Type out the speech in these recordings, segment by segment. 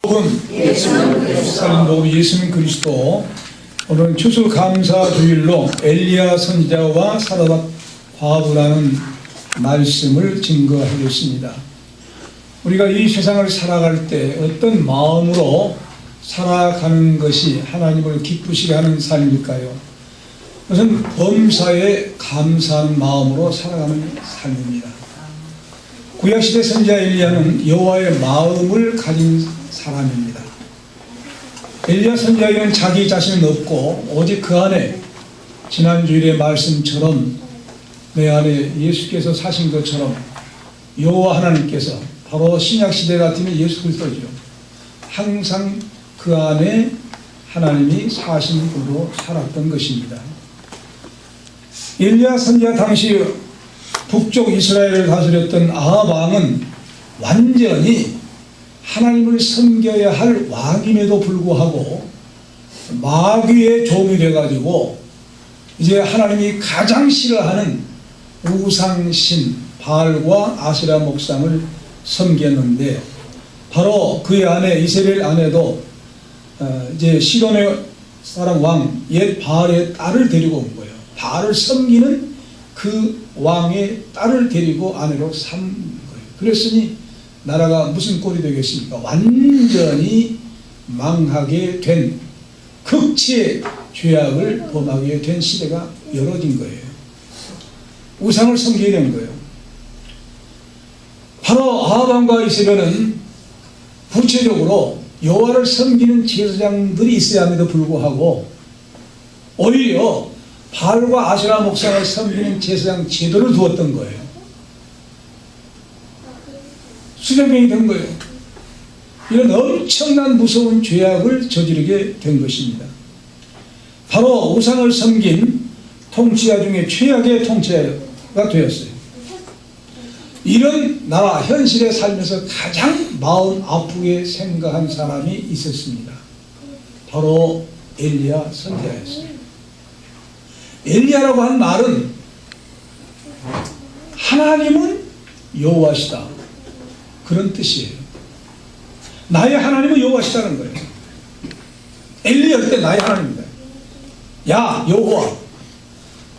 살인복음 예수는 그리스도. 오늘은 추수감사주일로 엘리야 선지자와 사르밧 과부라는 말씀을 증거하겠습니다. 우리가 이 세상을 살아갈 때 어떤 마음으로 살아가는 것이 하나님을 기쁘시게 하는 삶일까요? 그것은 범사에 감사하는 마음으로 살아가는 삶입니다. 구약시대 선지자 엘리야는 여호와의 마음을 가진 사람입니다. 엘리야 선지자에게는 자기 자신은 없고 오직 그 안에 지난주일의 말씀처럼 내 안에 예수께서 사신 것처럼 여호와 하나님께서 바로 신약시대 같으면 예수 그리스도죠. 항상 그 안에 하나님이 사신 분으로 살았던 것입니다. 엘리야 선지자 당시 북쪽 이스라엘을 다스렸던 아합 왕은 완전히 하나님을 섬겨야 할 왕임에도 불구하고 마귀의 종이 돼가지고 이제 하나님이 가장 싫어하는 우상신 바알과 아세라 목상을 섬겼는데, 바로 그의 아내 이세벨 아내도 이제 시돈의 사람 왕 옛 바알의 딸을 데리고 온 거예요. 바알을 섬기는 그 왕의 딸을 데리고 아내로 삼은 거예요. 그랬으니 나라가 무슨 꼴이 되겠습니까? 완전히 망하게 된, 극치의 죄악을 범하게 된 시대가 열어진 거예요. 우상을 섬기게 된 거예요. 바로 아합 왕과 이세벨은 구체적으로 여호와를 섬기는 제사장들이 있어야 함에도 불구하고 오히려 바알과 아세라 목상을 섬기는 제사장 제도를 두었던 거예요. 수정명이 된 거예요. 이런 엄청난 무서운 죄악을 저지르게 된 것입니다. 바로 우상을 섬긴 통치자 중에 최악의 통치자가 되었어요. 이런 나라 현실에 살면서 가장 마음 아프게 생각한 사람이 있었습니다. 바로 엘리야 선지자였어요. 엘리야라고 한 말은 하나님은 여호와시다, 그런 뜻이에요. 나의 하나님은 여호와시다는 거예요. 엘리야 때 나의 하나님입니다. 야 여호와,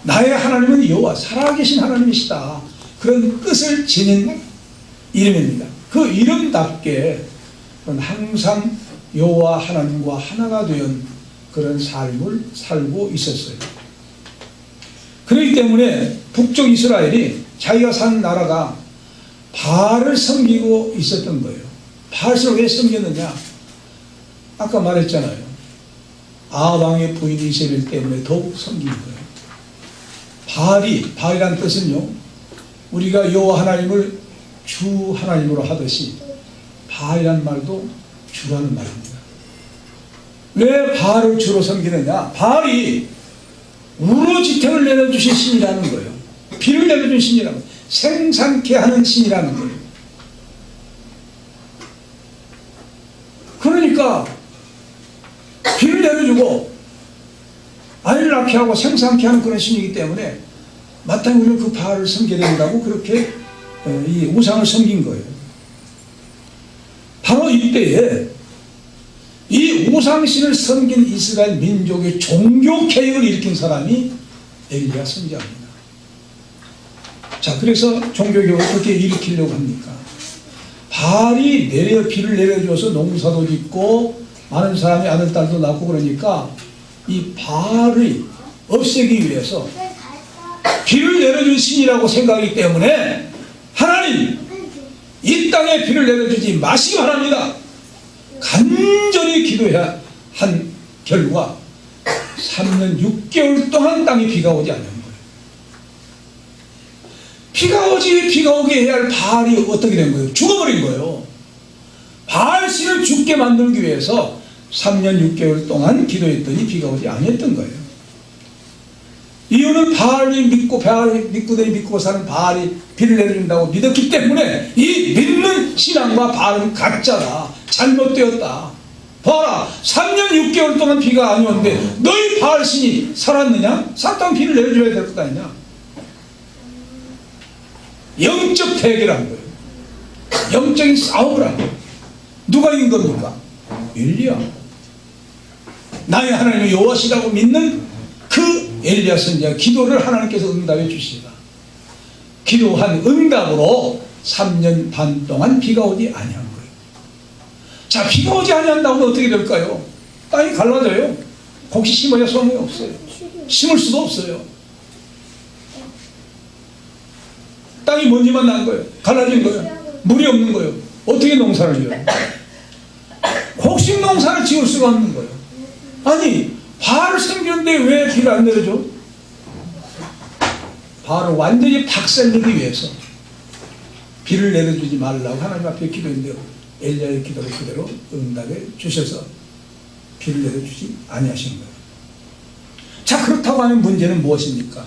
나의 하나님은 여호와, 살아계신 하나님이시다, 그런 뜻을 지닌 이름입니다. 그 이름답게 항상 여호와 하나님과 하나가 된 그런 삶을 살고 있었어요. 그렇기 때문에 북쪽 이스라엘이 자기가 사는 나라가 바알을 섬기고 있었던 거예요. 바알을 왜 섬겼느냐? 아까 말했잖아요. 아합 왕의 부인 이세벨 때문에 더욱 섬긴 거예요. 바알이란 뜻은요, 우리가 여호와 하나님을 주 하나님으로 하듯이 바알이란 말도 주라는 말입니다. 왜 바알을 주로 섬기느냐? 바알이 우로지탱을 내려주신 신이라는 거예요. 비를 내려준 신이라는 거예요. 생산케 하는 신이라는 거예요. 그러니까 비를 내려주고 아이를 낳게 하고 생산케 하는 그런 신이기 때문에 마땅히 우리는 그 바알을 섬겨야 된다고 그렇게 이 우상을 섬긴 거예요. 바로 이때에 이 우상신을 섬긴 이스라엘 민족의 종교개혁을 일으킨 사람이 엘리야 선지자입니다. 자, 그래서 종교개혁을 어떻게 일으키려고 합니까? 바알이 비를 내려줘서 농사도 짓고 많은 사람이 아들, 딸도 낳고 그러니까 이 바알을 없애기 위해서 비를 내려준 신이라고 생각하기 때문에 하나님, 이 땅에 비를 내려주지 마시기 바랍니다, 간절히 기도해야 한 결과 3년 6개월 동안 땅에 비가 오지 않는 거예요. 비가 오게 해야 할 바알이 어떻게 된 거예요? 죽어버린 거예요. 바알 신을 죽게 만들기 위해서 3년 6개월 동안 기도했더니 비가 오지 않았던 거예요. 이유는 바알이 믿고 사는 바알이 비를 내려준다고 믿었기 때문에 이 믿는 신앙과 바알은 가짜다, 잘못되었다. 봐라, 3년 6개월 동안 비가 안 오는데 너희 바알 신이 살았느냐? 살았다면 비를 내려줘야 될 것 아니냐? 영적 대결한 거예요. 영적인 싸움을 한 거예요. 누가 이긴 겁니까? 엘리야. 나의 하나님은 여호와시라고 믿는 그 엘리야 선지자 기도를 하나님께서 응답해 주시다. 기도한 응답으로 3년 반 동안 비가 오지 아니한 거예요. 자, 비가 오지 아니한다고 어떻게 될까요? 땅이 갈라져요. 혹시 심어야 소용이 없어요. 심을 수도 없어요. 땅이 먼지만 난 거예요. 갈라진 거예요. 물이 없는 거예요. 어떻게 농사를 지어요? 곡식 농사를 지을 수가 없는 거예요. 아니, 바알을 섬기는데 왜 비를 안 내려줘? 바알을 완전히 박살내기 위해서 비를 내려주지 말라고 하나님 앞에 기도했는데 엘리야의 기도를 그대로 응답해 주셔서 비를 내려주지 아니하신 거예요. 자, 그렇다고 하면 문제는 무엇입니까?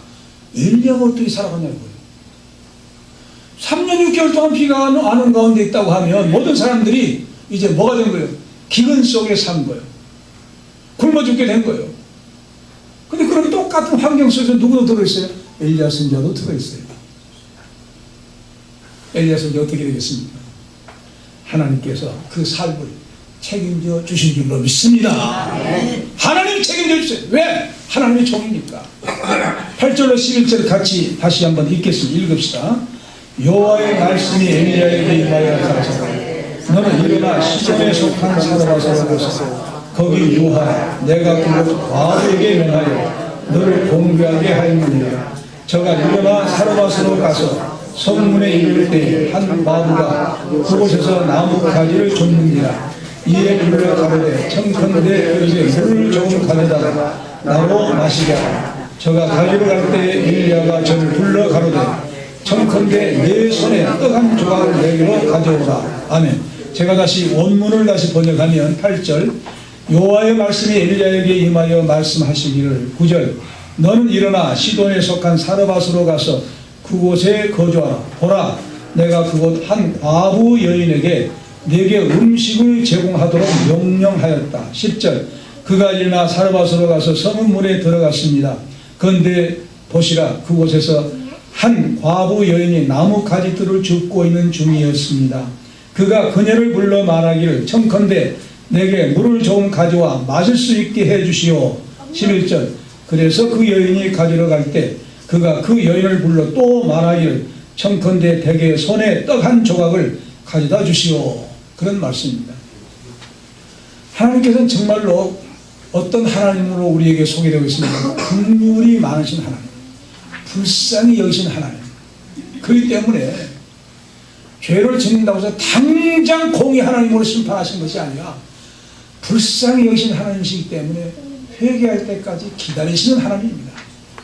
엘리야가 어떻게 살아가냐고요. 3년 6개월 동안 비가 안 오는 가운데 있다고 하면 모든 사람들이 이제 뭐가 된 거예요? 기근 속에 산 거예요. 굶어 죽게 된 거예요. 근데 그런 똑같은 환경 속에서 누구도 들어있어요? 엘리야 선지자도 들어있어요. 엘리야 선지자 어떻게 되겠습니까? 하나님께서 그 삶을 책임져 주신 줄로 믿습니다. 하나님이 책임져 주세요. 왜? 하나님의 종이니까. 8절로 11절 같이 다시 한번 읽읍시다. 여호와의 말씀이 엘리야에게 임하여 가라사대 너는 일어나 시돈에 속한 사르밧으로 가서 거기 유하 내가 그곳 과부에게 명하여 너를 공개하게 하였느니라. 저가 일어나 사르밧으로 가서 성문에 이를 때에 한 과부가 그곳에서 나무 가지를 줍는지라. 이에 불러 가로되 청컨대 그릇에 물을 조금 가져다가 나로 마시게 하라. 저가 가지러 갈 때에 엘리야가 저를 불러 가로되 청컨대 내 손에 떡 한 조각을 내게로 가져오라. 아멘. 제가 다시 원문을 다시 번역하면 8절 여호와의 말씀이 엘리야에게 임하여 말씀하시기를 9절 너는 일어나 시돈에 속한 사르밧으로 가서 그곳에 거주하라. 보라 내가 그곳 한 과부 여인에게 내게 음식을 제공하도록 명령하였다. 10절 그가 일어나 사르밧으로 가서 성문에 들어갔습니다. 그런데 보시라 그곳에서 한 과부 여인이 나무 가지들을 줍고 있는 중이었습니다. 그가 그녀를 불러 말하기를 청컨대 내게 물을 조금 가져와 마실 수 있게 해주시오. 11절 그래서 그 여인이 가지러 갈 때 그가 그 여인을 불러 또 말하기를 청컨대 대개 손에 떡 한 조각을 가져다 주시오. 그런 말씀입니다. 하나님께서는 정말로 어떤 하나님으로 우리에게 소개되고 있습니다. 긍휼이 많으신 하나님, 불쌍히 여기신 하나님. 그렇기 때문에 죄를 짓는다고 해서 당장 공의 하나님으로 심판하신 것이 아니라 불쌍히 여기신 하나님이시기 때문에 회개할 때까지 기다리시는 하나님입니다.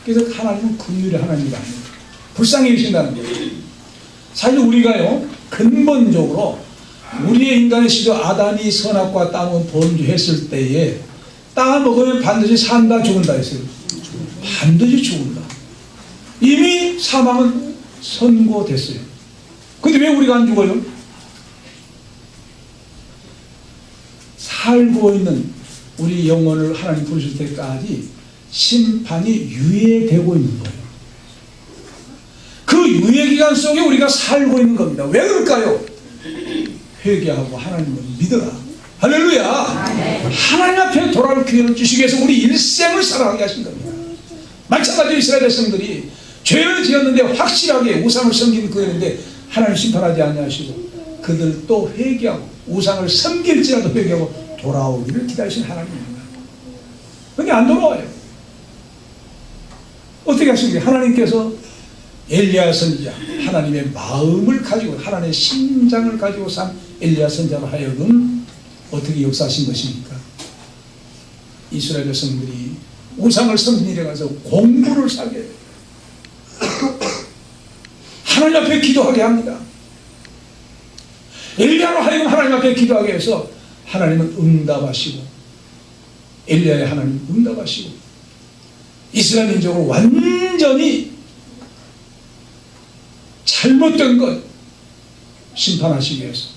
그래서 하나님은 긍휼의 하나님이 아닙니다. 불쌍히 여기신다는 거예요. 사실 우리가요 근본적으로 우리의 인간의 시조 아담이 선악과 땅을 범죄했을 때에 땅을 먹으면 반드시 산다 죽은다 했어요. 반드시 죽는다. 이미 사망은 선고됐어요. 근데 왜 우리가 안 죽어요? 살고 있는 우리 영혼을 하나님 부르실 때까지 심판이 유예되고 있는 거예요. 그 유예기간 속에 우리가 살고 있는 겁니다. 왜 그럴까요? 회개하고 하나님을 믿어라. 할렐루야. 하나님 앞에 돌아올 기회를 주시기 위해서 우리 일생을 살아가게 하신 겁니다. 마찬가지로 이스라엘 백성들이 죄를 지었는데 확실하게 우상을 섬기는 그였는데 하나님 심판하지 아니하시고 그들 또 회개하고 우상을 섬길지라도 회개하고 돌아오기를 기다리신 하나님입니다. 그게 안 돌아와요. 어떻게 하십니까? 하나님께서 엘리야 선지자 하나님의 마음을 가지고 하나님의 심장을 가지고 산 엘리야 선지자로 하여금 어떻게 역사하신 것입니까? 이스라엘 백성들이 우상을 섬기는 일에 가서 공부를 사게 해요. 하나님 앞에 기도하게 합니다. 엘리야로 하여금 하나님 앞에 기도하게 해서 하나님은 응답하시고 엘리야의 하나님 응답하시고 이스라엘 민족을 완전히 잘못된 것 심판하시기 위해서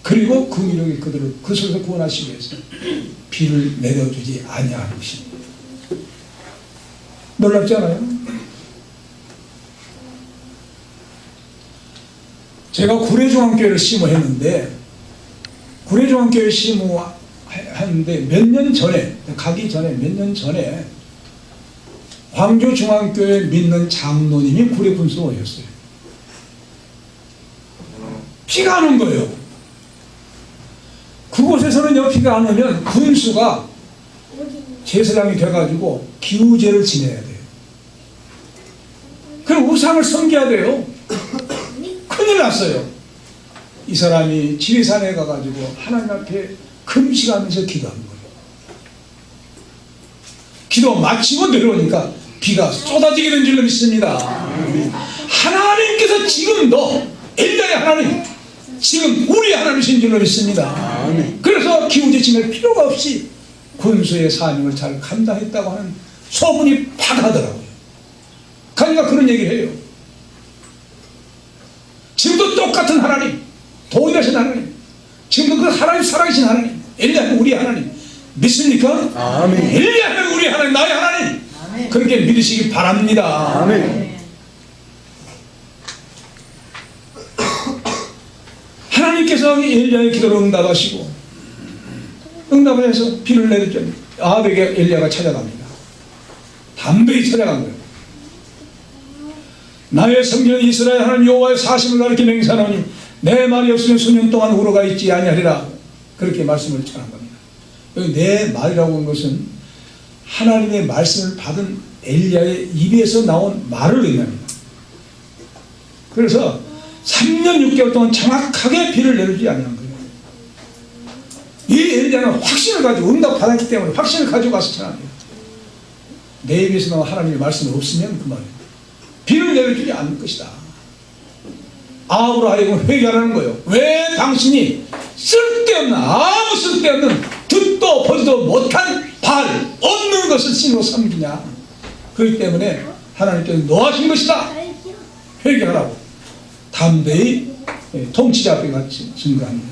그리고 긍휼하게 그들을 그 속에서 구원하시기 위해서 비를 내려주지 아니하는 것입니다. 놀랍지 않아요? 제가 구례중앙교회를 심호했는데 구례중앙교회 하는데 몇 년 전에, 가기 전에 몇 년 전에 광주중앙교회 믿는 장로님이 구례 군수로 오셨어요. 비가 안 온 거예요. 그곳에서는요, 비가 안 오면 군수가 제사장이 돼가지고 기우제를 지내야 돼요. 그럼 우상을 섬겨야 돼요. 큰일 났어요. 이 사람이 지리산에 가가지고 하나님 앞에 금식하면서 기도한 거예요. 기도 마치고 내려오니까 비가 쏟아지게 된 줄로 믿습니다. 하나님께서 지금도 엘리야의 하나님, 지금 우리 하나님이신 줄로 믿습니다. 그래서 기우제 지낼 필요가 없이 군수의 사명을 잘 감당했다고 하는 소문이 파다하더라고요. 그러니까 그런 얘기를 해요. 지금도 똑같은 하나님, 동일하신 하나님, 지금도 그 하나님 살아계신 하나님, 엘리야는 우리 하나님 믿습니까? 아멘. 엘리야는 우리 하나님, 나의 하나님. 아멘. 그렇게 믿으시기 바랍니다. 아멘. 하나님께서 엘리야의 기도를 응답하시고 응답해서 비를 내렸죠. 아합에게 엘리야가 찾아갑니다. 담대히 찾아간 거예요. 나의 성전 이스라엘 하나님 여호와의 사심을 가리켜 맹세하노니 내 말이 없으면 수년 동안 우러가 있지 아니하리라. 그렇게 말씀을 전한 겁니다. 여기 내 말이라고 하는 것은 하나님의 말씀을 받은 엘리야의 입에서 나온 말을 의미합니다. 그래서 3년 6개월 동안 정확하게 비를 내리지 아니한 거예요. 이 엘리야는 확신을 가지고 응답 받았기 때문에 확신을 가지고 가서 전합니다. 내 입에서 나온 하나님의 말씀이 없으면 그 말이에요. 비를 내려주지 않을 것이다. 아합으로 하여금 회개하라는 거예요. 왜 당신이 쓸데없는, 아무 쓸데없는 듣도 보지도 못한 발 없는 것을 신으로 섬기냐. 그렇기 때문에 하나님께서 노하신 것이다. 회개하라고 담대히 통치자 앞에 같이 증거합니다.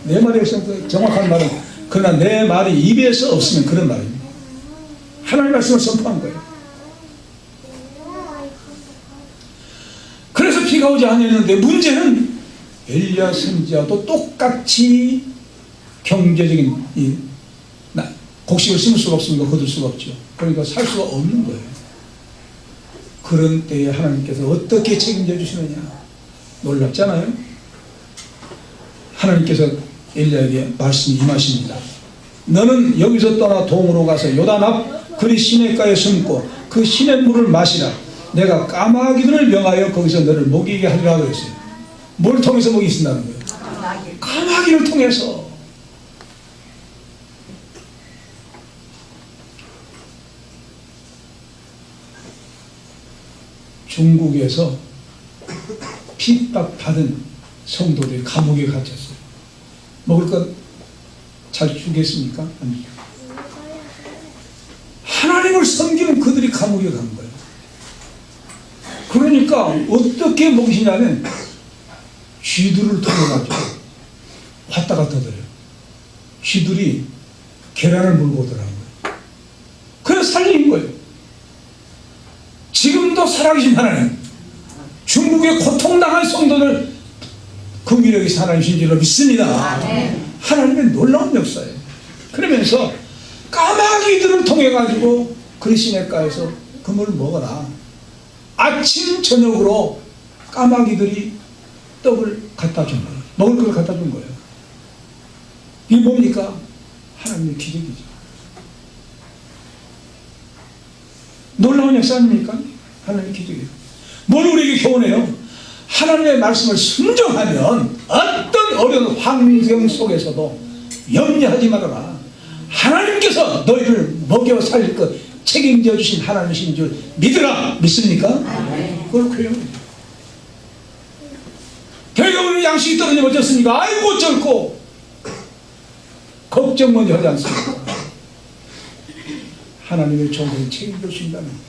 내 말에 있어서 정확한 말은 그러나 내 말이 입에서 없으면 그런 말입니다. 하나님의 말씀을 선포한 거예요. 그래서 비가 오지 않았는데 문제는 엘리야 선지자도 똑같이 경제적인 곡식을 심을 수가 없으니까 거둘 수가 없죠. 그러니까 살 수가 없는 거예요. 그런 때에 하나님께서 어떻게 책임져 주시느냐. 놀랍잖아요. 하나님께서 엘리야에게 말씀이 임하십니다. 너는 여기서 떠나 동으로 가서 요단 앞 그리 시냇가에 숨고 그 시냇물을 마시라. 내가 까마귀들을 명하여 거기서 너를 먹이게 하리라 그랬어요. 뭘 통해서 먹이신다는 거예요? 까마귀를 통해서. 중국에서 핍박받은 성도들이 감옥에 갇혔어요. 먹을 것 잘 주겠습니까? 아니요. 하나님을 섬기는 그들이 감옥에 간 거예요. 그러니까 어떻게 먹이시냐면 쥐들을 통해가지고 왔다 갔다 들어요. 쥐들이 계란을 물고 오더라고요. 그래서 살린 거예요. 지금도 살아계신 하나님, 중국의 고통당한 성도를 그 위력이 하나님이신 줄로 믿습니다. 하나님의 놀라운 역사예요. 그러면서 까마귀들을 통해 가지고 그리시네가에서 그물 먹어라. 아침 저녁으로 까마귀들이 떡을 갖다 준 거예요. 먹을 걸 갖다 준 거예요. 이게 뭡니까? 하나님의 기적이죠. 놀라운 역사 아닙니까? 하나님의 기적이에요. 뭘 우리에게 교훈해요? 하나님의 말씀을 순종하면 어떤 어려운 환경 속에서도 염려하지 말아라. 하나님께서 너희를 먹여 살릴 것 책임져 주신 하나님이신 줄 믿으라. 믿습니까? 그렇고요. 대부분 양식이 떨어지면 어쩌습니까? 아이고 어쩔고 걱정 먼저 하지 않습니까? 하나님의 종을 책임져 주신다는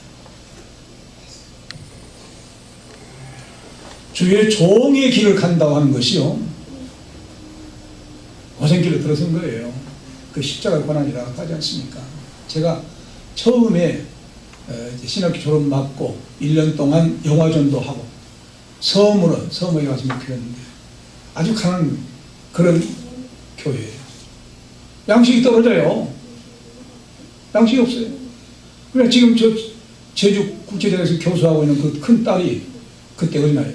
주의 종의 길을 간다고 하는 것이요, 고생길을 들어선 거예요. 그 십자가 고난이라고 하지 않습니까? 제가 처음에 신학교 졸업 맞고 1년 동안 영화전도 하고 섬에 가서 목회했는데 아주 강한 그런 교회예요. 양식이 떨어져요. 양식이 없어요. 그래 지금 저 제주 국제대학에서 교수하고 있는 그 큰 딸이 그때 어린아이,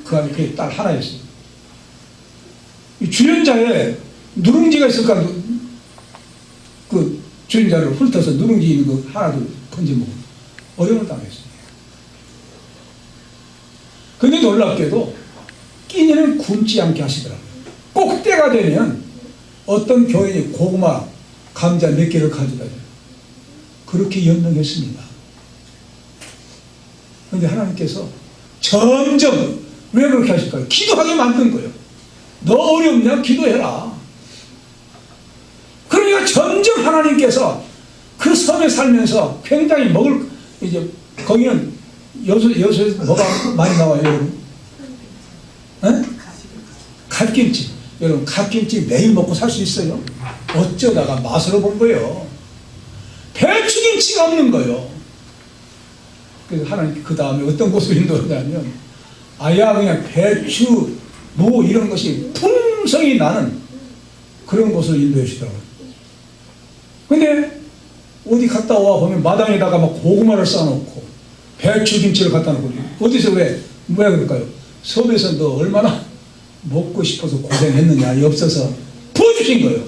그 안에 그 딸 하나였어요. 이 주연자에 누룽지가 있을까, 그 주연자를 훑어서 누룽지 있는 거 하나 둘 건져 먹고 어려움을 당했어요. 근데 놀랍게도 끼니는 굶지 않게 하시더라고요. 꼭 때가 되면 어떤 교인이 고구마, 감자 몇 개를 가져다줘요. 그렇게 연명했습니다. 그런데 하나님께서 점점 왜 그렇게 하실까요? 기도하게 만든 거예요. 너 어렵냐? 기도해라. 그러니까 점점 하나님께서 그 섬에 살면서 굉장히 먹을, 이제 거기는 여수에서 뭐가 많이 나와요, 여러분? 에? 갓김치. 여러분, 갓김치 매일 먹고 살 수 있어요? 어쩌다가 맛으로 본 거예요. 배추김치가 없는 거예요. 그래서 하나님 그 다음에 어떤 곳으로 인도하냐면, 아야 그냥 배추, 무 이런 것이 풍성이 나는 그런 곳으로 인도해 주시더라고요. 근데 어디 갔다 와 보면 마당에다가 막 고구마를 쌓아놓고 배추김치를 갖다 놓고, 어디서 왜 뭐야 그럴까요? 섬에서 너 얼마나 먹고 싶어서 고생했느냐, 없어서 부어주신 거예요.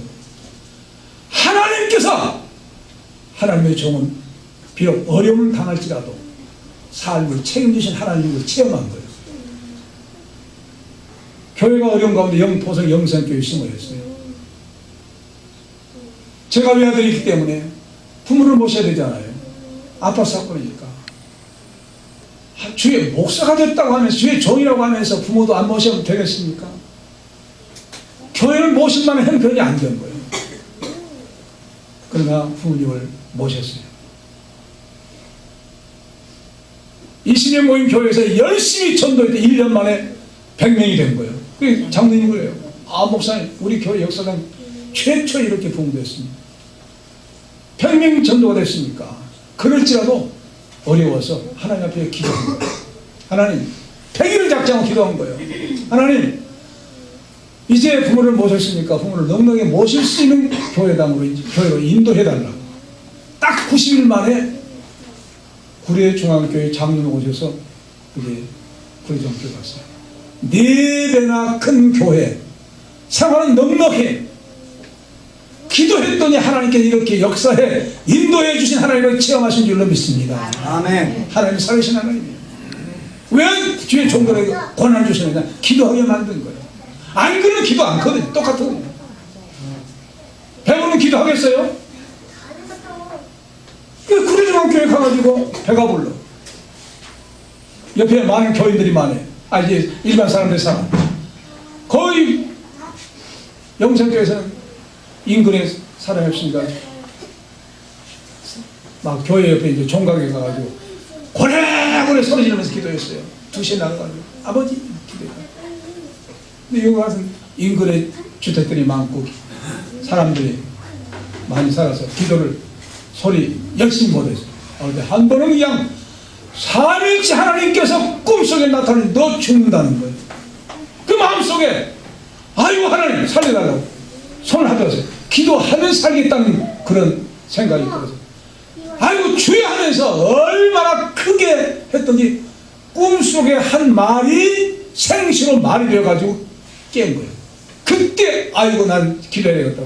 하나님께서, 하나님의 종은 비록 어려움을 당할지라도 삶을 책임지신 하나님을 체험한 거예요. 교회가 어려운 가운데 영포성 영산교회 심어였어요. 제가 외아들이기 때문에 부모를 모셔야 되잖아요. 아빠 사건이니까. 주의 목사가 됐다고 하면서, 주의 종이라고 하면서 부모도 안 모시면 되겠습니까? 교회를 모실 만한 형편이 안 된 거예요. 그러나 부모님을 모셨어요. 20년 모임 교회에서 열심히 전도했더니 1년 만에 100명이 된 거예요. 그게 장로님 그래요. 아, 목사님, 우리 교회 역사상 최초 이렇게 부흥됐습니다. 100명 전도가 됐으니까. 그럴지라도 어려워서 하나님 앞에 기도한 거예요. 하나님, 100일을 작정하고 기도한 거예요. 하나님, 이제 부모를 모셨으니까 부모를 넉넉히 모실 수 있는 교회로 인도해달라고. 딱 90일 만에 구례중앙교회 장로님 오셔서 이제 구례중앙교회 갔어요. 4배나 큰 교회, 생활은 넉넉해. 기도했더니 하나님께서 이렇게 역사해 인도해 주신 하나님을 체험하신 줄로 믿습니다. 아멘. 하나님 살아계신 하나님이에요. 왜 주의 종들에게 권한을 주시느냐? 기도하게 만든 거예요. 안 그러면 기도 안 하거든요. 똑같거든요. 배부르면 기도하겠어요? 그 구례중앙교회 가가지고 배가 불러. 옆에 많은 교인들이 많아요. 이제 일반 사람들 살아. 거의 영산교회에서는 인근에 사람이 없으니까 막 교회 옆에 이제 종각에 가가지고 고래고래 소리 지르면서 기도했어요. 2시에 나가가지고 아버지 기도해. 근데 여기 가서 인근에 주택들이 많고 사람들이 많이 살아서 기도를 소리 열심히 못했어요. 그런데 한 번은 그냥 3일째 하나님께서 꿈속에 나타나니 너 죽는다는 거예요. 그 마음속에 아이고 하나님 살려달라고 손을 하더라고요. 기도하면 살겠다는 그런 생각이 들어서 아이고 주여 하면서 얼마나 크게 했더니 꿈속에 한 말이 생시로 말이 되어가지고 깬 거예요. 그때 아이고 난 기도해야겠다.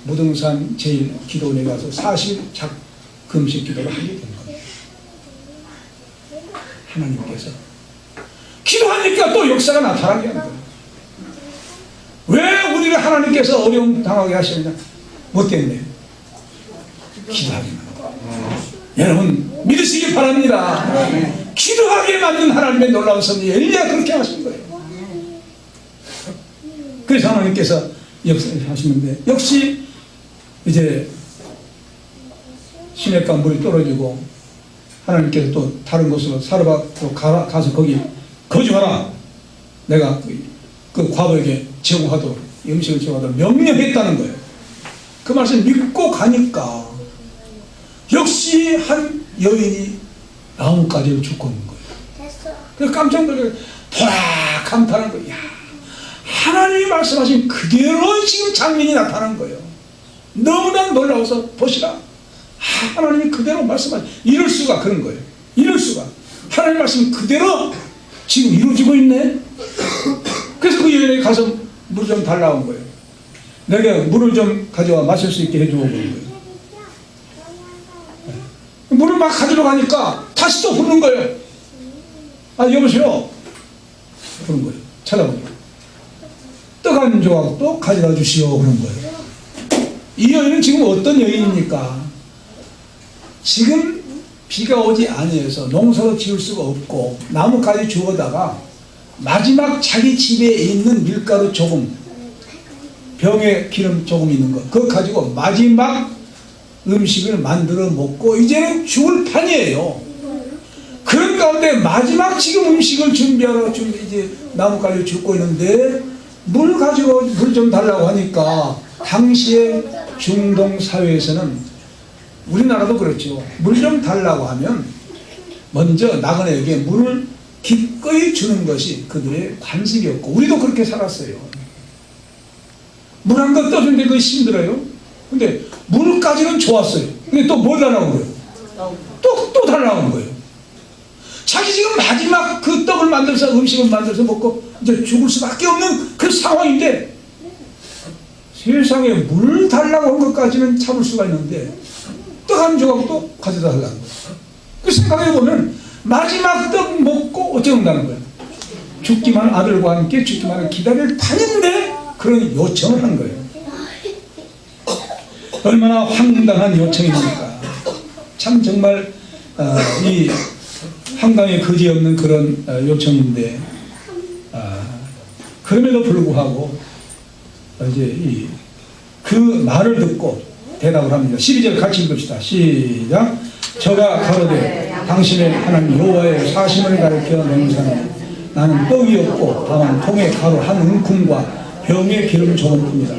무등산 제일 기도원에 가서 40일 금식 기도를 하게 된 거예요. 하나님께서 기도하니까 또 역사가 나타나게 하는 거예요. 왜 우리를 하나님께서 어려움 당하게 하시느냐? 뭐 때문에? 기도하게 만든 거예요. 여러분 믿으시기 바랍니다. 기도하게 만든 하나님의 놀라운 섭리, 엘리야 그렇게 하신 거예요. 그래서 하나님께서 역사를 하시는데, 역시 이제 시냇가 물이 떨어지고 하나님께서 또 다른 곳으로 사르밧으로 가서 거기 거주하라. 내가 그 과부에게 제공하도록, 음식을 제공하도록 명령했다는 거예요. 그 말씀 믿고 가니까 역시 한 여인이 나뭇가지를 줍고 있는 거예요. 그래서 깜짝 놀라서 보라 감탄한 거예요. 야, 하나님이 말씀하신 그대로 지금 장면이 나타난 거예요. 너무나 놀라워서 보시라. 하나님이 그대로 말씀하신, 이럴 수가, 그런 거예요. 이럴 수가. 하나님 말씀 그대로 지금 이루어지고 있네. 그래서 그 여인에게 가서 물 좀 달라온 거예요. 내가 물을 좀 가져와 마실 수 있게 해주고 그런 거예요. 물을 막 가지러 가니까 다시 또 부르는 거예요. 아, 여보세요. 그런 거예요. 찾아보니까 떡 한 조각도 가져다 주시오. 그런 거예요. 이 여인은 지금 어떤 여인입니까? 지금 비가 오지 아니해서 농사도 지을 수가 없고 나무까지 주워다가 마지막 자기 집에 있는 밀가루 조금, 병에 기름 조금 있는 거, 그거 가지고 마지막 음식을 만들어 먹고 이제는 죽을 판이에요. 그런 가운데 마지막 지금 음식을 준비하러 지금 이제 나무까지 줍고 있는데 물 가지고 물 좀 달라고 하니까, 당시에 중동 사회에서는, 우리나라도 그렇죠. 물 좀 달라고 하면 먼저 나그네에게 물을 기꺼이 주는 것이 그들의 관습이었고, 우리도 그렇게 살았어요. 물 한 번 떠주는데 그게 힘들어요. 근데 물까지는 좋았어요. 근데 또 뭘 달라고 그래요? 또 달라고 거예요. 자기 지금 마지막 그 떡을 만들어서 음식을 만들어서 먹고 이제 죽을 수밖에 없는 그 상황인데, 세상에 물 달라고 한 것까지는 참을 수가 있는데 떡 한 조각도 가져다 달라는 거예요. 그 생각해보면 마지막 떡 먹고 어쩌는다는 거예요. 죽기만, 아들과 함께 죽기만을 기다릴 판인데 그런 요청을 한 거예요. 얼마나 황당한 요청입니까? 참 정말 이 황당에 거지없는 그런 요청인데, 그럼에도 불구하고 이제 그 말을 듣고 대답을 합니다. 12절 같이 읽읍시다. 시작. 저가 가로되 당신의 하나님 여호와의 사심을 가리켜 맹세하노니 나는 떡이 없고 다만 통에 가루 한 움큼과 병에 기름 조금뿐이다.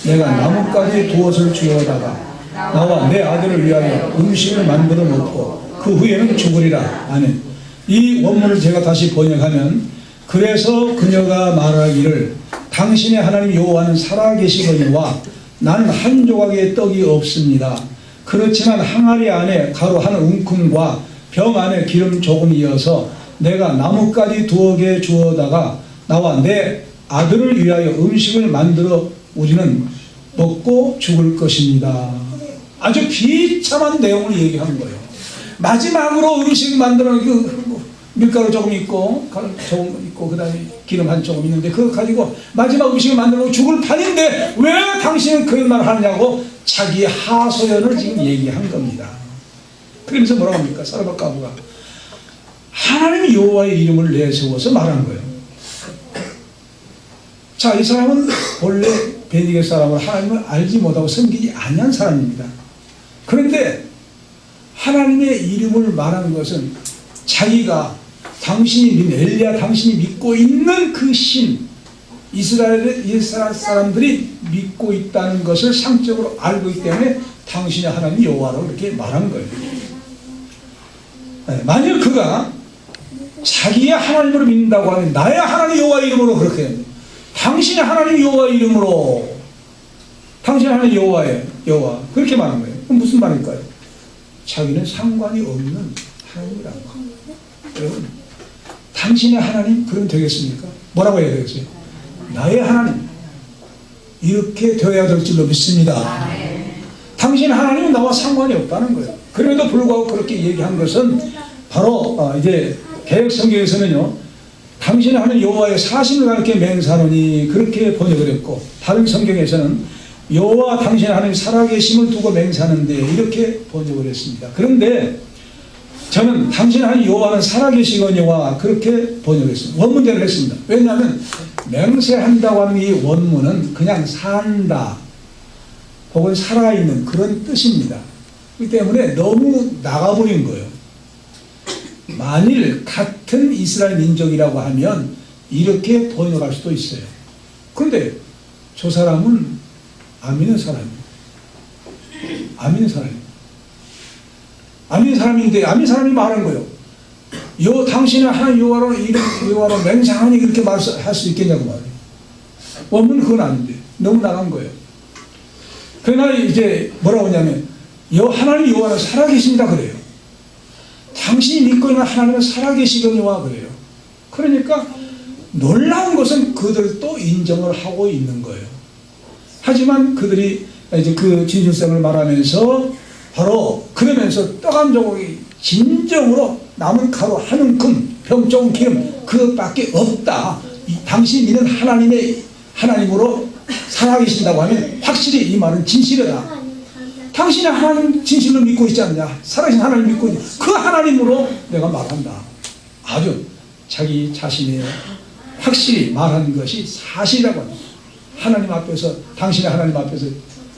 내가 나뭇가지 두엇을 주워다가 나와 내 아들을 위하여 음식을 만들어 먹고 그 후에는 죽으리라. 아멘. 이 원문을 제가 다시 번역하면, 그래서 그녀가 말하기를 당신의 하나님 여호와는 살아계시거니와 나는 한 조각의 떡이 없습니다. 그렇지만 항아리 안에 가루 한 움큼과 병 안에 기름 조금이어서 내가 나뭇가지 2개 주워다가 나와 내 아들을 위하여 음식을 만들어 우리는 먹고 죽을 것입니다. 아주 비참한 내용을 얘기하는 거예요. 마지막으로 음식 만들어 그 밀가루 조금 있고 가루 조금 있고 그 다음에 기름 한 조금 있는데 그거 가지고 마지막 음식을 만들고 죽을 판인데 왜 당신은 그런 말을 하느냐고 자기 하소연을 지금 얘기한 겁니다. 그러면서 뭐라고 합니까? 사르밧 과부가 하나님 여호와의 이름을 내세워서 말한 거예요. 자, 이 사람은 원래 베니게 사람을 하나님을 알지 못하고 섬기지 않는 사람입니다. 그런데 하나님의 이름을 말한 것은 자기가 엘리야 당신이 믿고 있는 그 신, 이스라엘 사람들이 믿고 있다는 것을 상적으로 알고 있기 때문에 당신의 하나님 여호와라고 이렇게 말한 거예요. 만일 그가 자기의 하나님으로 믿는다고 하면 나의 하나님 여호와의 이름으로 그렇게 합니다. 당신의 하나님 여호와의 이름으로, 당신의 하나님 여호와 그렇게 말한 거예요. 그럼 무슨 말일까요? 자기는 상관이 없는 하나님이라고. 여러분, 당신의 하나님 그럼 되겠습니까? 뭐라고 해야 되겠어요? 나의 하나님, 이렇게 되어야 될 줄로 믿습니다. 당신의 하나님은 나와 상관이 없다는 거예요. 그럼에도 불구하고 그렇게 얘기한 것은 바로 이제 개역 성경에서는요, 당신의 하나님 여호와의 사심을 가르쳐 맹세하노니 그렇게 번역을 했고, 다른 성경에서는 여호와 당신의 하나님 살아계심을 두고 맹세하는데 이렇게 번역을 했습니다. 그런데 저는 당신의 하나님 여호와는 살아계시거니와 그렇게 번역했습니다. 원문대로 했습니다. 왜냐하면 맹세한다고 하는 이 원문은 그냥 산다 혹은 살아있는 그런 뜻입니다. 그렇기 때문에 너무 나가버린 거예요. 만일 같은 이스라엘 민족이라고 하면 이렇게 번역할 수도 있어요. 그런데 저 사람은 안 믿는 사람이에요. 안 믿는 사람이에요. 안 믿는 사람인데 안 믿는 사람이 말한 거예요. 당신은 하나님 여호와로 맹세하니 그렇게 말할 수 있겠냐고 말이에요. 원문은 그건 아닌데 너무 나간 거예요. 그러나 이제 뭐라고 하냐면 하나님 여호와는 살아계신다 그래요. 당신이 믿고 있는 하나님은 살아계시거니와 그래요. 그러니까 놀라운 것은 그들도 인정을 하고 있는 거예요. 하지만 그들이 이제 그 진실성을 말하면서 바로 그러면서 떡 한 조각이 진정으로 남은 가루 한 움큼 병 좋은 기름 그것밖에 없다. 당신이 믿는 하나님으로 살아계신다고 하면 확실히 이 말은 진실이다. 당신이 하나님 진실로 믿고 있지 않냐? 살아계신 하나님 믿고 있냐? 그 하나님으로 내가 말한다. 아주 자기 자신의 확실히 말하는 것이 사실이라고 합니다. 하나님 앞에서 당신의 하나님 앞에서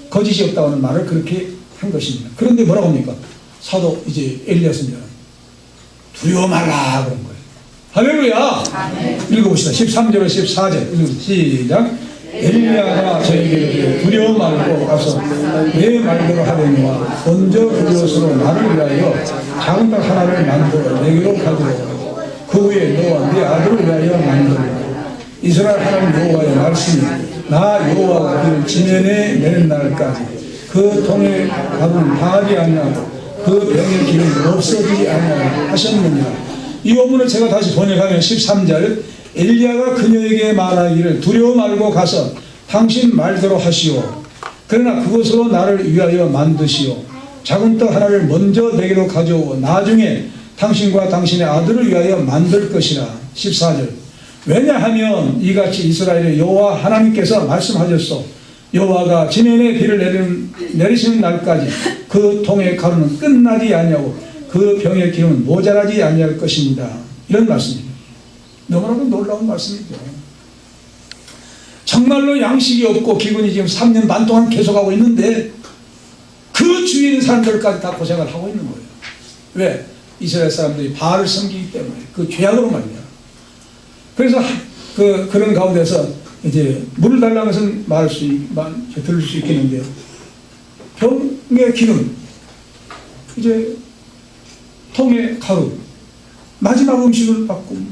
거짓이 없다고 하는 말을 그렇게 한 것입니다. 그런데 뭐라고 합니까? 사도 이제 엘리야 선지자는 두려워 말라 그런 거예요. 할렐루야. 읽어봅시다. 13절에 14절 시작. 엘리야가 저에게 두려워 말고 가서 내 말대로 하려니와 먼저 그것으로 나를 위하여 작은 떡 하나를 만들어 내게로 가져오고 그 후에 너와 네 아들을 위하여 만들고 이스라엘 하나님 여호와의 말씀이 나 여호와가 그를 지면에 내는 날까지 그 통에 가면 다하지 않냐고 그 병의 기름이 없어지지 않냐고 하셨느니라. 이 원문을 제가 다시 번역하면 13절 엘리야가 그녀에게 말하기를 두려워 말고 가서 당신 말대로 하시오. 그러나 그것으로 나를 위하여 만드시오. 작은 떡 하나를 먼저 내게로 가져오고 나중에 당신과 당신의 아들을 위하여 만들 것이라. 14절 왜냐하면 이같이 이스라엘의 여호와 하나님께서 말씀하셨소. 여호와가 지면에 비를 내리시는 날까지 그 통의 가루는 끝나지 아니하고 그 병의 기름은 모자라지 아니할 것입니다. 이런 말씀입니다. 너무나도 놀라운 말씀이죠. 정말로 양식이 없고 기근이 지금 3년 반 동안 계속하고 있는데 그 주위에 있는 사람들까지 다 고생을 하고 있는 거예요. 왜? 이스라엘 사람들이 바알을 섬기기 때문에 그 죄악으로 말이야. 그래서 그런 가운데서 이제 물을 달라는 것은 들을 수 있겠는데요. 병의 기름, 이제 통의 가루, 마지막 음식을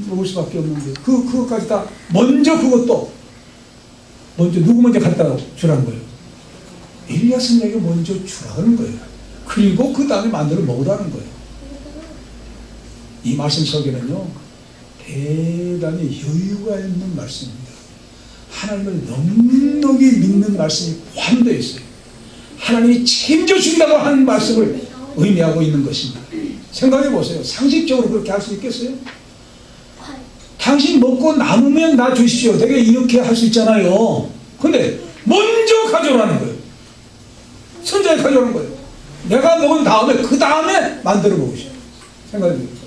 먹을 수밖에 없는데 그것까지 다 먼저 누구 먼저 갖다 주라는 거예요. 엘리야 선지자에게 먼저 주라는 거예요. 그리고 그 다음에 만들어 먹으라는 거예요. 이 말씀 속에는요 대단히 여유가 있는 말씀입니다. 하나님을 넉넉히 믿는 말씀이 포함되어 있어요. 하나님이 책임져준다고 하는 말씀을 의미하고 있는 것입니다. 생각해 보세요. 상식적으로 그렇게 할 수 있겠어요? 당신 먹고 남으면 나 주십시오. 내가 이렇게 할 수 있잖아요. 근데 먼저 가져오라는 거예요. 선자에 가져오는 거예요. 내가 먹은 다음에 그 다음에 만들어 먹으시오. 생각해 보세요.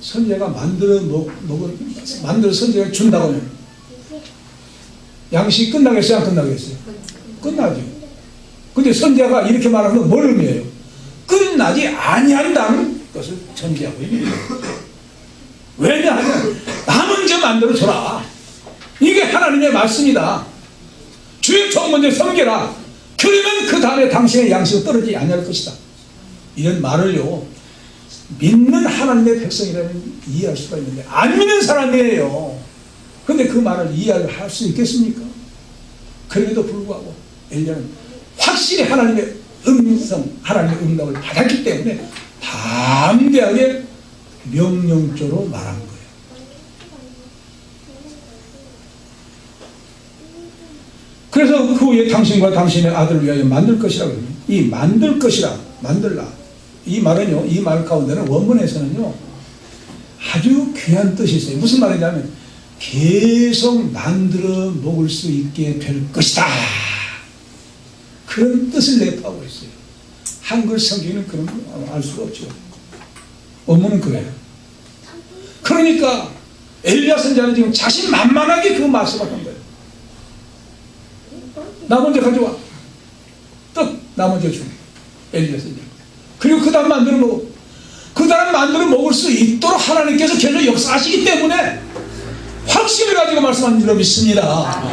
선자가 만들어 선자가 준다고 하면 양식이 끝나겠어요? 안 끝나겠어요? 끝나죠. 근데 선자가 이렇게 말하면 뭘 의미해요? 끝나지 아니한다는 것을 전제하고 있는 거예요. 왜냐하면 나 먼저 만들어줘라. 이게 하나님의 말씀이다. 주의 종 먼저 섬겨라. 그러면 그 다음에 당신의 양식은 떨어지지 아니할 것이다. 이런 말을요 믿는 하나님의 백성이라면 이해할 수가 있는데 안 믿는 사람이에요. 그런데 그 말을 이해할 수 있겠습니까? 그럼에도 불구하고 엘리야는 확실히 하나님의 하나님의 응답을 받았기 때문에 담대하게 명령조로 말한 거예요. 그래서 그 후에 당신과 당신의 아들을 위하여 만들 것이라고 합니다. 이 만들 것이라, 만들라. 이 말은요, 이 말 가운데는 원문에서는요, 아주 귀한 뜻이 있어요. 무슨 말이냐면, 계속 만들어 먹을 수 있게 될 것이다. 그런 뜻을 내포하고 있어요. 한글 성경에는 그런 거 알 수가 없죠. 원문은 그래요. 그러니까 엘리야 선지자는 지금 자신만만하게 그 말씀을 한 거예요. 나 먼저 가져와. 떡 나 먼저 줘. 엘리야 선지자. 그리고 그 다음 만들어 먹어. 그 다음 만들어 먹을 수 있도록 하나님께서 계속 역사하시기 때문에 확신을 가지고 말씀하는 줄로 믿습니다.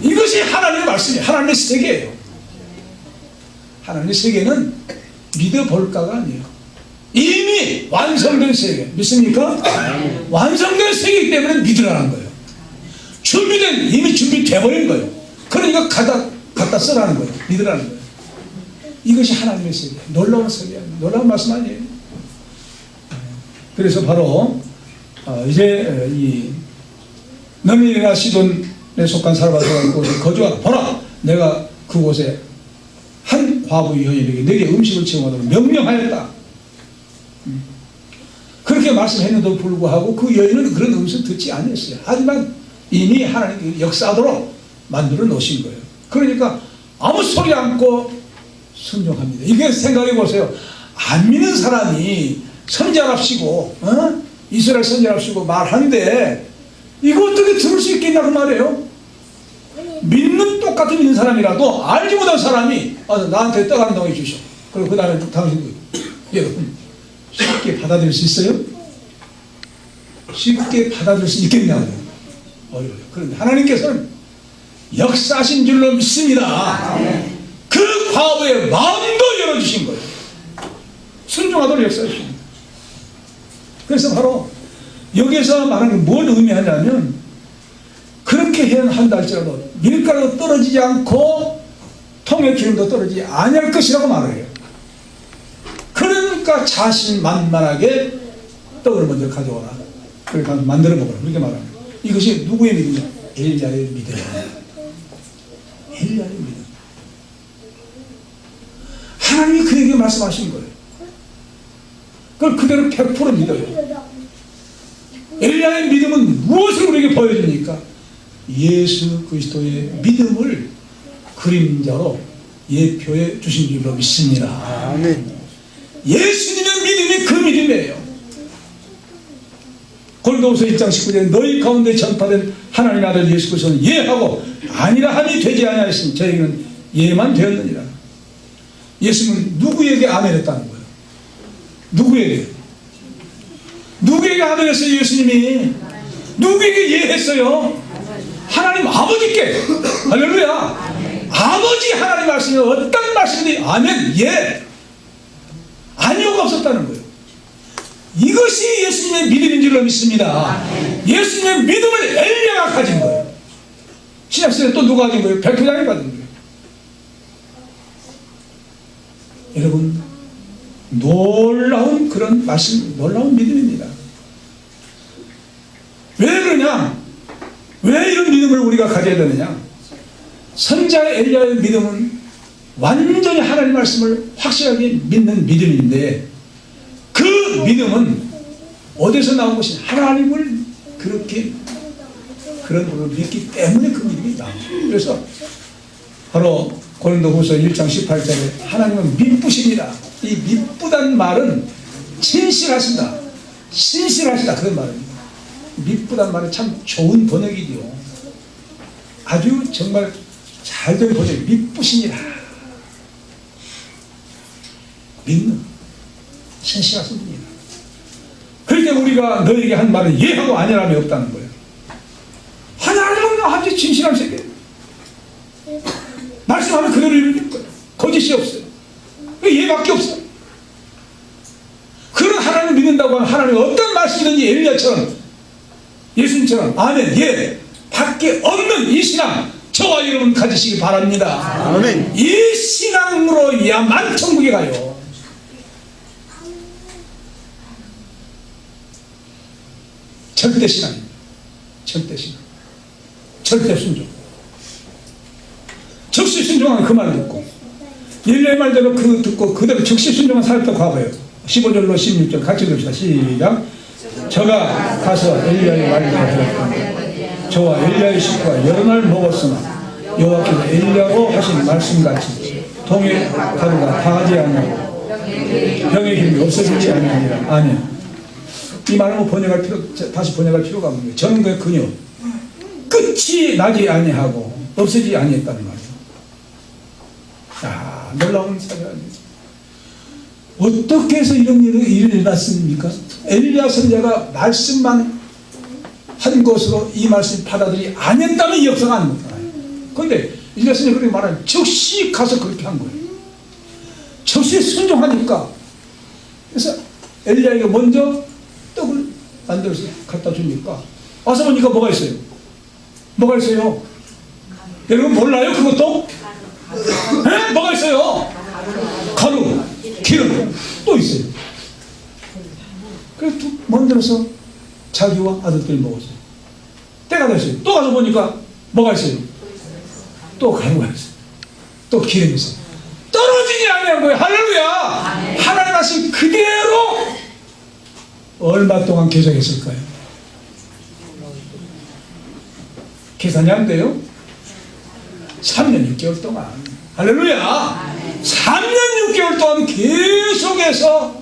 이것이 하나님의 말씀이에요. 하나님의 세계예요. 하나님의 세계는 믿어볼까가 아니에요. 이미 완성된 세계. 믿습니까? 완성된 세계이기 때문에 믿으라는 거예요. 이미 준비돼버린 거예요. 그러니까 갖다 쓰라는 거예요. 믿으라는 거예요. 이것이 하나님의 세계예요. 놀라운 세계예요. 놀라운 말씀 아니에요. 그래서 바로 이제 이 너미나 시돈에 속한 사람들과 그곳에 거주하라. 보라, 내가 그곳에 한 과부 여인에게 내게 음식을 제공하도록 명령하였다. 그렇게 말씀했는데도 불구하고 그 여인은 그런 음식을 듣지 않았어요. 하지만 이미 하나님께 역사하도록 만들어 놓으신 거예요. 그러니까 아무 소리 않고 순종합니다. 이게 생각해 보세요. 안 믿는 사람이 선지자랍시고 이스라엘 선지자랍시고 말하는데 이거 어떻게 들을 수 있겠냐고 말이에요. 똑같이 믿는 사람이라도 알지 못한 사람이 나한테 떡 한 덩이 주셔. 그리고 그 다음에 당신도 여러분 쉽게 받아들일 수 있어요? 쉽게 받아들일 수 있겠냐고요. 어려워요. 그런데 하나님께서는 역사하신 줄로 믿습니다. 그 과부의 마음도 열어주신 거예요. 순종하도록 역사하십니다. 그래서 바로 여기에서 말하는 뭘 의미하냐면 그렇게 한다 할지라도 밀가루도 떨어지지 않고 통의 기름도 떨어지지 아니할 것이라고 말을 해요. 그러니까 자신만만하게 떡을 먼저 가져오라. 그러니까 만들어 먹으라. 그렇게 말합니다. 이것이 누구의 믿음이냐? 엘리야의 믿음입니다. 엘리야의 믿음. 하나님이 그에게 말씀하신 거예요. 그걸 그대로 100% 믿어요. 엘리야의 믿음은 무엇을 우리에게 보여줍니까? 예수 그리스도의 믿음을 그림자로 예표해 주신 줄로 믿습니다. 아멘. 예수님의 믿음이 그 믿음이에요. 고린도후서 1장 19절에 너희 가운데 전파된 하나님의 아들 예수 그리스도는 예하고 아니라 함이 되지 아니하였으니 저희는 예만 되었느니라. 예수님은 누구에게 아멘했다는 거예요? 누구에게 아멘했어요? 예수님이 누구에게 예했어요? 하나님 아버지께. 할렐루야. 아버지 하나님 말씀이 어떤 말씀인지 아멘, 예, 아니오가 없었다는 거예요. 이것이 예수님의 믿음인 줄로 믿습니다. 예수님의 믿음을 엘리야가 가진 거예요. 신약시대에 또 누가 가진 거예요? 백부장이 가진 거예요. 여러분, 놀라운 그런 말씀, 놀라운 믿음입니다. 왜 그러냐? 왜 이런 믿음을 우리가 가져야 되느냐? 선지자 엘리야의 믿음은 완전히 하나님 말씀을 확실하게 믿는 믿음인데 그 믿음은 어디서 나온 것이 하나님을 그렇게 그런 분을 믿기 때문에 그 믿음이 나옵니다. 그래서 바로 고린도후서 1장 18절에 하나님은 미쁘십니다. 이 미쁘다는 말은 신실하시다, 신실하시다 그런 말입니다. 미쁘다는 말은 참 좋은 번역이죠. 아주 정말 잘된 번역, 미쁘시니라. 믿는 신실하신 분이다. 그럴 때 우리가 너에게 한 말은 예하고 아니라함이 없다는 거예요. 하나님은 아주 진실한 세계. 말씀하면 그대로 이루어질 거예요. 거짓이 없어요. 예밖에 없어요. 그런 하나님을 믿는다고 하면 하나님이 어떤 말씀이든지 엘리야처럼 예수님처럼 아멘, 예 밖에 없는 이 신앙 저와 여러분 가지시기 바랍니다. 아멘. 이 신앙으로야만 천국에 가요. 절대 신앙입니다. 절대 신앙. 절대 순종. 즉시 순종하는 그 말을 듣고 엘리야의 말대로 그 듣고 그대로 즉시 순종한 사람부터 가봐요. 15절로 16절 같이 읽읍시다. 시작. 저가 가서 엘리야의 말을 들었다. 저와 엘리야의 식구가 여러 날 먹었으나 여호와께서 엘리야로 하신 말씀같이 통에 가루가 다하지 아니하고 병의 힘이 없어지지 아니하니라. 아니야. 이 말은 뭐 다시 번역할 필요가 없는 거예요. 저는 그 그녀 끝이 나지 아니하고 없어지지 아니했다는 말이에요. 야, 놀라운 사실 아닙니까? 어떻게 해서 이런 일이 일어났습니까? 엘리야 선지자가 말씀만 한 것으로 이 말씀을 받아들이 아니었다면 이 역사가 안 나타나요. 그런데 엘리야 선지자가 그렇게 말하면 즉시 가서 그렇게 한 거예요. 즉시 순종하니까. 그래서 엘리야에게 먼저 떡을 만들어서 갖다 주니까 와서 보니까 뭐가 있어요? 뭐가 있어요? 여러분 몰라요 그것도? 에? 뭐가 있어요? 가루, 기름 또 있어요. 그래서 만들어서 자기와 아들들이 먹었어요. 때가 됐어요. 또 가서 보니까 뭐가 있어요? 또 가루가 있어요. 또 기름이 있어요. 떨어지지 않냐는 거예요. 할렐루야. 하나님 말씀 그대로 얼마 동안 계속했을까요? 계산이 안 돼요? 3년 6개월 동안. 할렐루야. 3년 6개월 동안 계속해서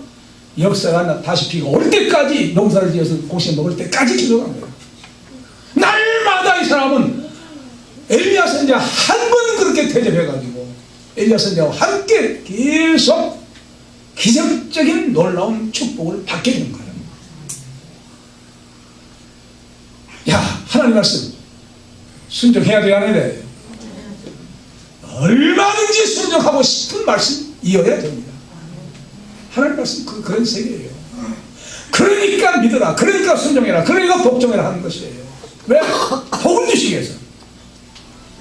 역사가 다시 피가 올 때까지 농사를 지어서 곡식 먹을 때까지 기도한 거예요. 날마다 이 사람은 엘리야 선지자 한 번 그렇게 대접해가지고 엘리야 선지자와 함께 계속 기적적인 놀라운 축복을 받게 된 거예요. 야, 하나님 말씀 순종해야 돼야 안 돼요? 얼마든지 순종하고 싶은 말씀 이어야 됩니다. 하나님 말씀 그런 세계예요. 그러니까 믿어라, 그러니까 순종해라, 그러니까 복종해라 하는 것이에요. 왜? 복을 주시기 위해서.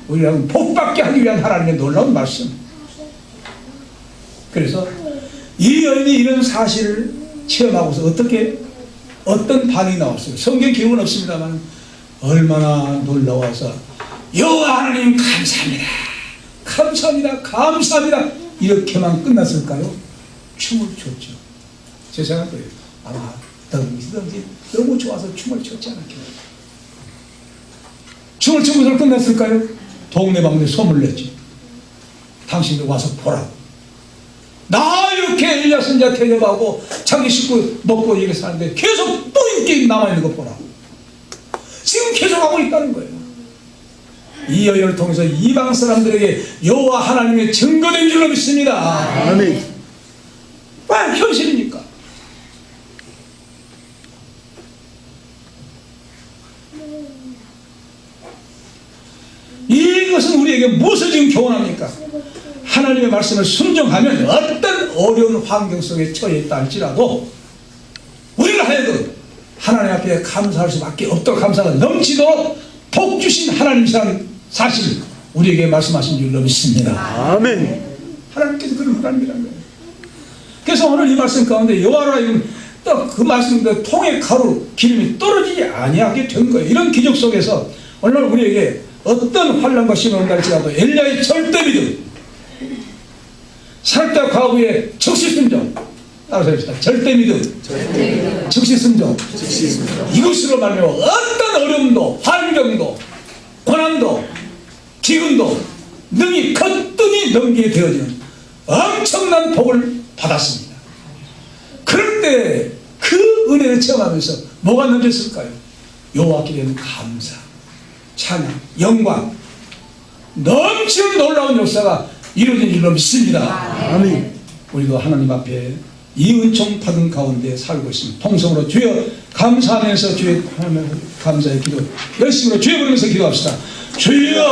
우리는 복받게 하기 위한 하나님의 놀라운 말씀. 그래서 이 여인이 이런 사실을 체험하고서 어떤 반응이 나왔어요? 성경 기록은 없습니다만 얼마나 놀라워서 여호와 하나님 감사합니다, 감사합니다, 감사합니다 이렇게만 끝났을까요? 춤을 췄죠. 제 생각은 아마 덩지덩지 너무 좋아서 춤을 췄지 않았겠어요. 춤을 추고서 끝났을까요? 동네방네 소문을 냈지. 당신들 와서 보라고. 나 이렇게 엘리야 선지자 대접하고 자기 식구 먹고 이렇게 사는데 계속 또 인기 남아있는 거 보라고. 지금 계속하고 있다는 거예요. 이 여인을 통해서 이방 사람들에게 여호와 하나님의 증거된 줄로 믿습니다. 아멘. 왜? 현실이니까. 이것은 우리에게 무엇을 지금 교훈합니까? 하나님의 말씀을 순종하면 어떤 어려운 환경 속에 처해 있다 할지라도 우리를 하여금 하나님 앞에 감사할 수밖에 없도록 감사가 넘치도록 복 주신 하나님이라는 사실 우리에게 말씀하신 줄로 믿습니다. 아멘. 하나님께서 그런 하나님이라는 거예요. 그래서 오늘 이 말씀 가운데 여호와라 그 말씀대로 통에 가루 기름이 떨어지지 아니하게 된 거예요. 이런 기적 속에서 오늘 우리에게 어떤 환난과 시험이 온다 할지라도 엘리야의 절대 믿음, 살다 과부의 즉시 순종, 따라서 합시다. 절대 믿음, 즉시 순종. 이것으로 말하면 어떤 어려움도 환경도 고난도 기근도 능히 거뜬히 넘기게 되어지는 엄청난 복을 받았습니다. 그럴 때 그 은혜를 체험하면서 뭐가 넘쳤을까요? 여호와께 대한 감사, 찬양, 영광, 넘치는 놀라운 역사가 이루어진 줄로 믿습니다. 아멘. 우리도 하나님 앞에 이 은총 받은 가운데 살고 있습니다. 통성으로 주여 감사하면서 주의 하나님 감사의 기도 열심으로 주여 부르면서 기도합시다. 주여